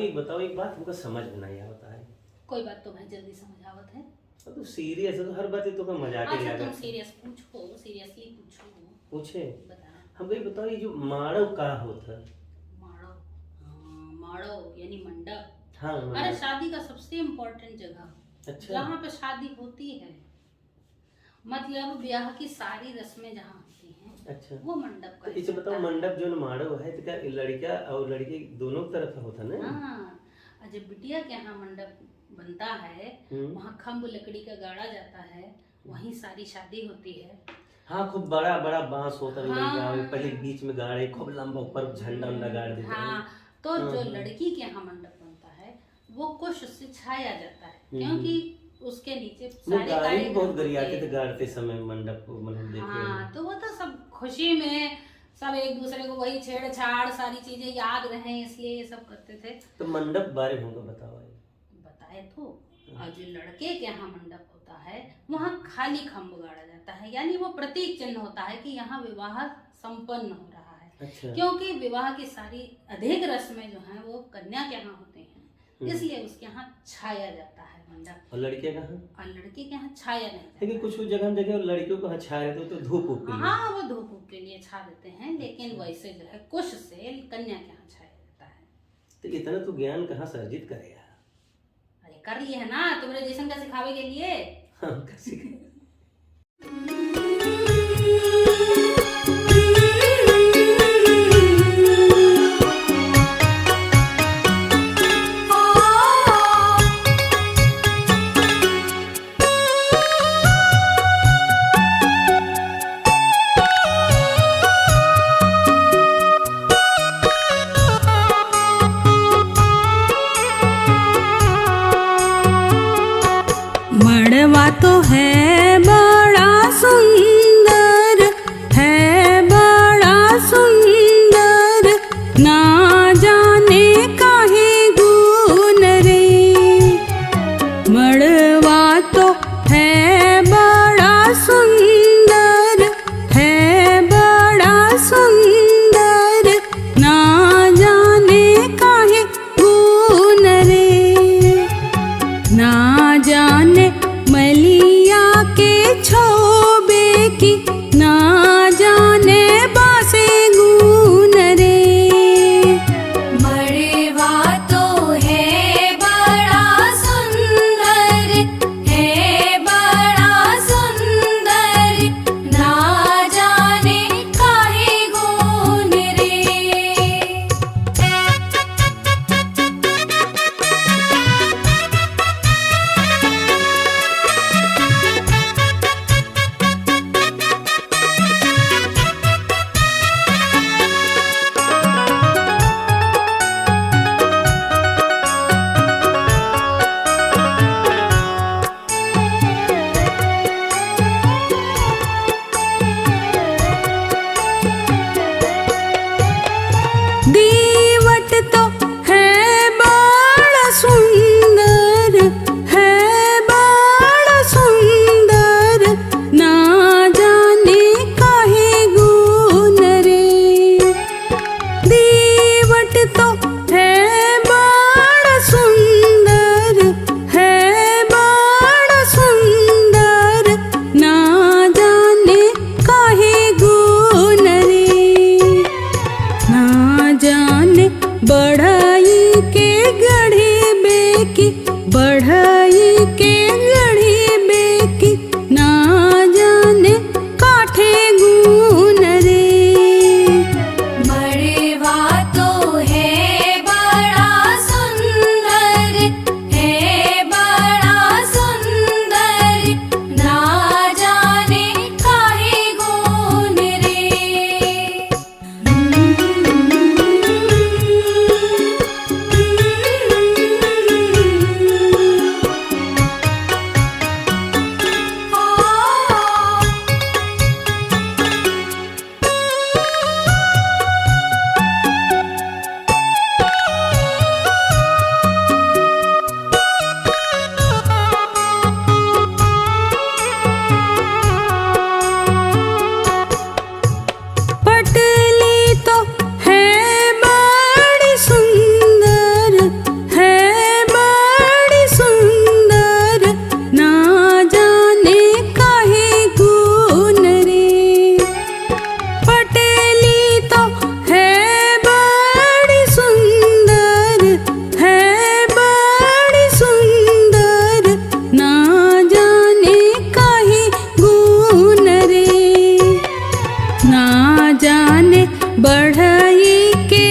एक बताओ, एक बात हमको समझ में नहीं आता है। कोई बात तो भाई जल्दी समझ आवत है। तो सीरियस है तो हर बात तो का मजाक ही अच्छा लगा। तुम सीरियस पूछो, सीरियसली पूछो। पूछे बता। हमको ये बताओ, ये जो माड़व का होता है? माड़ो, हाँ, माड़ो यानी मंडप। हाँ अरे मंडप। शादी का सबसे इम्पोर्टेंट जगह, अच्छा। जहाँ पे शादी होती है, मतलब ब्याह की सारी रस्में जहाँ होती हैं, अच्छा वो मंडप तो का इसे बताओ, मंडप जो माड़व है तो क्या लड़का और लड़की दोनों तरफ होता ना? हाँ, जब बिटिया के यहाँ मंडप बनता है, वहाँ खम्भ लकड़ी का गाड़ा जाता है, वहीं सारी शादी होती है। हाँ, खूब बड़ा बड़ा बांस होता है। हाँ। पहले बीच में गाड़े, खूब लंबा ऊपर झंडा उंडा गाड़ देते हैं। हाँ, तो जो लड़की के यहाँ मंडप बनता है वो कुश से छाया जाता है, क्योंकि उसके नीचे सारे गाड़ी भी बहुत होते गरियाते थे हैं। गाड़ते समय मंडप को, मतलब देखे। हाँ, तो वो तो सब खुशी में सब एक दूसरे को वही छेड़छाड़ सारी चीजें याद रहे इसलिए ये सब करते थे। तो मंडप बारे में हमको बताओ। बताए तो, और जो लड़के के यहाँ मंडप होता है वहाँ खाली खम्भ गाड़ा जाता है, यानी वो प्रतीक चिन्ह होता है कि यहाँ विवाह संपन्न हो रहा है। अच्छा। क्योंकि विवाह की सारी अधिक रस्में जो हैं वो कन्या के यहाँ होते हैं, इसलिए उसके यहाँ छाया जाता है मंडप। और लड़के कहाँ? और लड़के के यहाँ छाया नहीं जाता। लेकिन कुछ जगह हम देखे लड़कियों को छा रहे थे तो धूप उप के लिए। हाँ, वो धूप उप के लिए छा देते हैं, लेकिन वैसे जो है कुश से कन्या के यहाँ छाया जाता है। तो इतना तो ज्ञान कहाँ से अर्जित करेगा? अरे कर लिए है ना तुम्हारे जैसन का सिखावे के लिए। हम कैसे करें? मड़वा तो है बड़ा सुंदर है जाने बढ़ई के